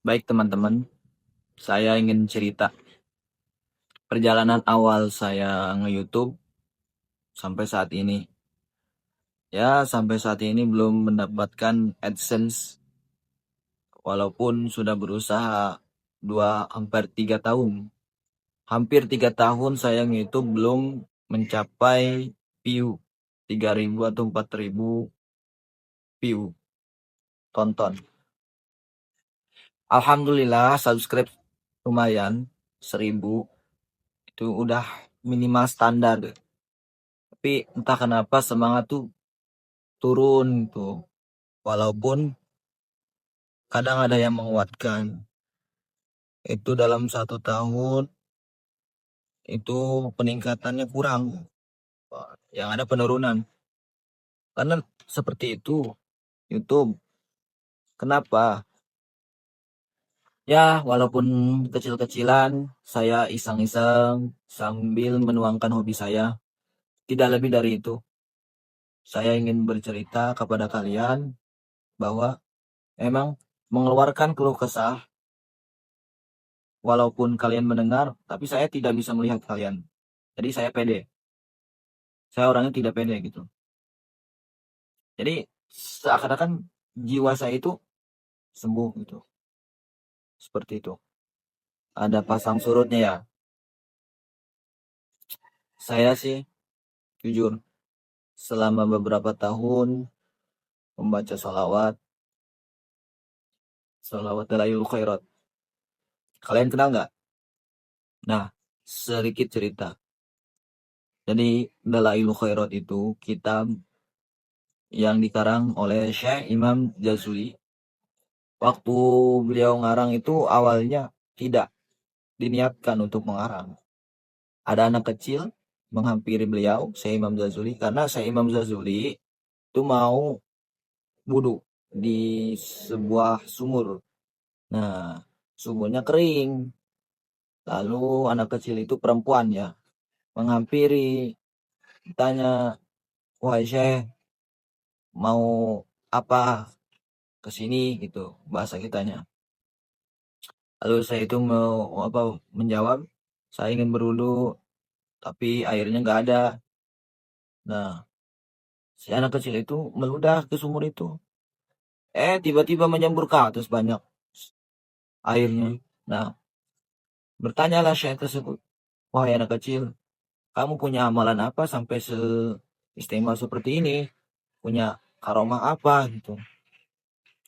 Baik teman-teman, saya ingin cerita perjalanan awal saya nge-YouTube sampai saat ini. Ya, sampai saat ini belum mendapatkan AdSense, walaupun sudah berusaha hampir 3 tahun. Hampir 3 tahun saya nge-YouTube belum mencapai view 3.000 atau 4.000 view tonton. Alhamdulillah subscribe lumayan 1.000, itu udah minimal standar. Tapi entah kenapa semangat tuh turun tuh. Walaupun kadang ada yang menguatkan. Itu dalam 1 tahun itu peningkatannya kurang. Yang ada penurunan. Karena seperti itu YouTube. Kenapa? Ya, walaupun kecil-kecilan, saya iseng-iseng sambil menuangkan hobi saya. Tidak lebih dari itu. Saya ingin bercerita kepada kalian bahwa emang mengeluarkan keluh kesah, walaupun kalian mendengar, tapi saya tidak bisa melihat kalian. Jadi saya pede. Saya orangnya tidak pede gitu. Jadi seakan-akan jiwa saya itu sembuh gitu. Seperti itu. Ada pasang surutnya ya. Saya sih jujur selama beberapa tahun membaca salawat Dalailul Khairat. Kalian kenal nggak? Nah, sedikit cerita. Jadi Dalailul Khairat itu kitab yang dikarang oleh Syekh Imam Jazuli. Waktu beliau ngarang itu awalnya tidak diniatkan untuk mengarang. Ada anak kecil menghampiri beliau, Syekh Imam Jazuli, karena Syekh Imam Jazuli itu mau wudhu di sebuah sumur. Nah, sumurnya kering. Lalu anak kecil itu perempuan ya, menghampiri, tanya, wahai Syekh, mau apa ke sini gitu, bahasa kitanya. Lalu saya itu menjawab, saya ingin berwudhu, tapi airnya nggak ada. Nah, si anak kecil itu meludah ke sumur itu. Tiba-tiba menyembur ke atas banyak airnya. Nah, bertanyalah Syekh tersebut, wahai anak kecil, kamu punya amalan apa sampai seistimewa seperti ini? Punya karomah apa gitu?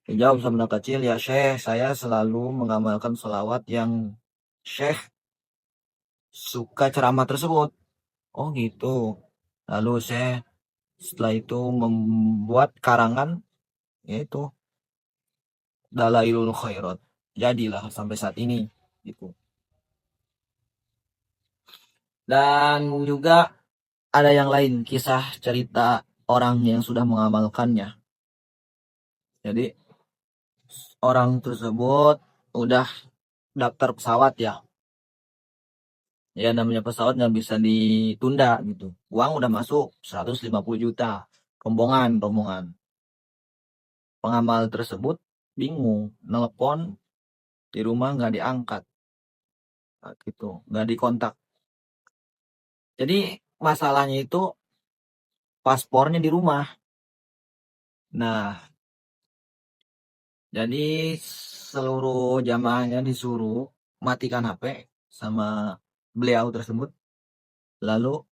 Dijawab sama anak kecil, ya Syekh, saya selalu mengamalkan selawat yang Syekh suka ceramah tersebut. Oh gitu. Lalu saya setelah itu membuat karangan, yaitu Dalailul Khairat. Jadilah sampai saat ini gitu. Dan juga ada yang lain, kisah cerita orang yang sudah mengamalkannya. Jadi orang tersebut udah daftar pesawat ya. Ya namanya pesawat nggak bisa ditunda gitu. Uang udah masuk 150 juta. Rombongan. Pengamal tersebut bingung. Nelpon di rumah nggak diangkat. Nah, gitu. Nggak dikontak. Jadi masalahnya itu paspornya di rumah. Nah, jadi seluruh jamaahnya disuruh matikan HP sama beliau tersebut. Lalu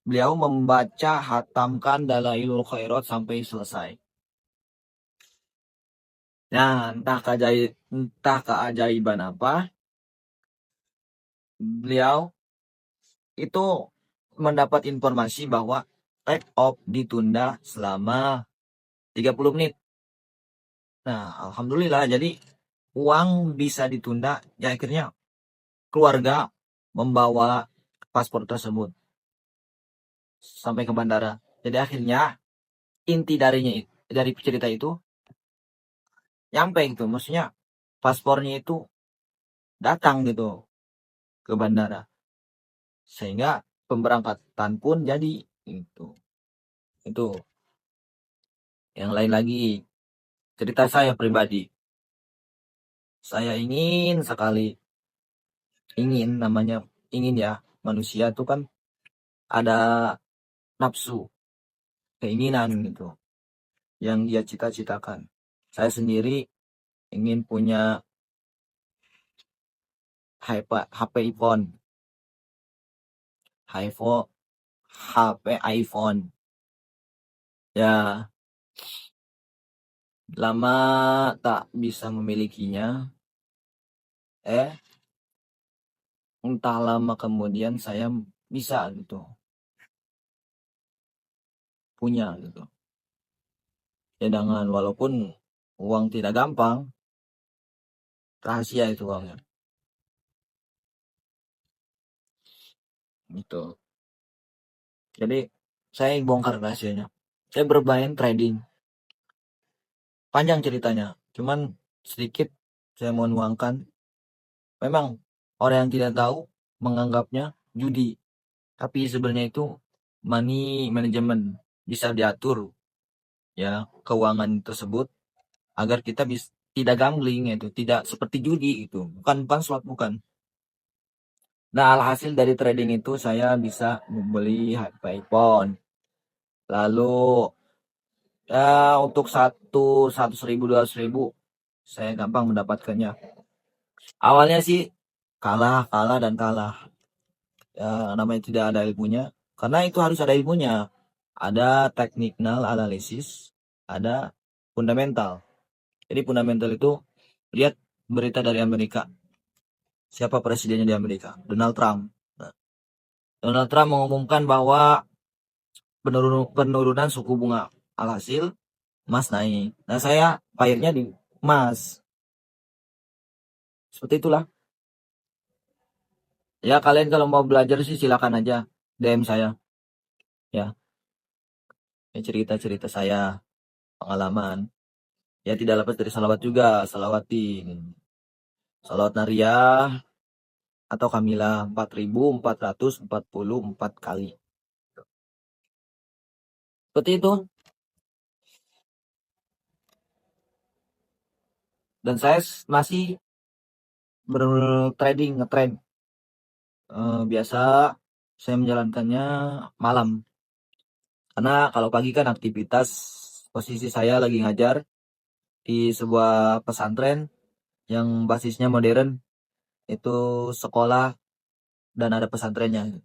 beliau membaca hatamkan Dalailul Khairat sampai selesai. Nah, entah keajaiban apa, beliau itu mendapat informasi bahwa take off ditunda selama 30 menit. Nah, alhamdulillah jadi uang bisa ditunda. Ya akhirnya keluarga membawa paspor tersebut sampai ke bandara. Jadi akhirnya inti dari cerita itu nyampe gitu. Maksudnya paspornya itu datang gitu ke bandara. Sehingga pemberangkatan pun jadi itu. Itu yang lain lagi cerita saya pribadi. Saya ingin sekali, ingin, namanya ingin ya, manusia tuh kan ada nafsu, keinginan gitu, yang dia cita-citakan. Saya sendiri ingin punya HP iPhone, HP iPhone. Ya, lama tak bisa memilikinya. Entah lama kemudian saya bisa gitu, punya gitu. Ya dengan walaupun uang tidak gampang, rahasia itu uangnya. Gitu. Jadi saya bongkar rahasianya. Saya bermain trading. Panjang ceritanya. Cuman sedikit saya mau nuangkan. Memang orang yang tidak tahu menganggapnya judi. Tapi sebenarnya itu money management, bisa diatur ya keuangan tersebut agar kita bisa tidak gambling, itu tidak seperti judi, itu bukan slot, bukan. Nah, alhasil dari trading itu saya bisa membeli HP iPhone. Lalu ya untuk 100.000 200.000 saya gampang mendapatkannya. Awalnya sih kalah, kalah dan kalah. Ya, namanya tidak ada ilmunya. Karena itu harus ada ilmunya. Ada technical analysis, ada fundamental. Jadi fundamental itu lihat berita dari Amerika. Siapa presidennya di Amerika? Donald Trump. Nah, Donald Trump mengumumkan bahwa penurunan suku bunga. Alhasil emas naik. Nah, saya bayarnya di emas. Seperti itulah. Ya, kalian kalau mau belajar sih silakan aja DM saya. Ya, ini cerita-cerita saya, pengalaman. Ya, tidak lepas dari salawat juga, salawatin. Salawat Nariyah atau Kamilah 4.444 kali. Seperti itu. Dan saya masih bertrading, ngetrade. Biasa saya menjalankannya malam. Karena kalau pagi kan aktivitas, posisi saya lagi ngajar di sebuah pesantren yang basisnya modern, itu sekolah dan ada pesantrennya. Nah,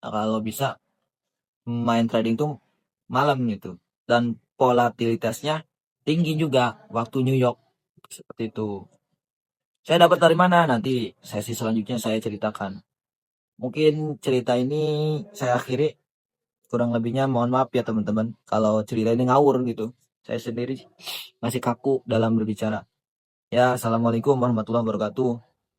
kalau bisa main trading tuh malam gitu. Dan volatilitasnya tinggi juga waktu New York. Seperti itu. Saya dapat dari mana? Nanti sesi selanjutnya saya ceritakan. Mungkin cerita ini saya akhiri. Kurang lebihnya mohon maaf ya teman-teman. Kalau cerita ini ngawur gitu. Saya sendiri masih kaku dalam berbicara. Ya, assalamualaikum warahmatullahi wabarakatuh.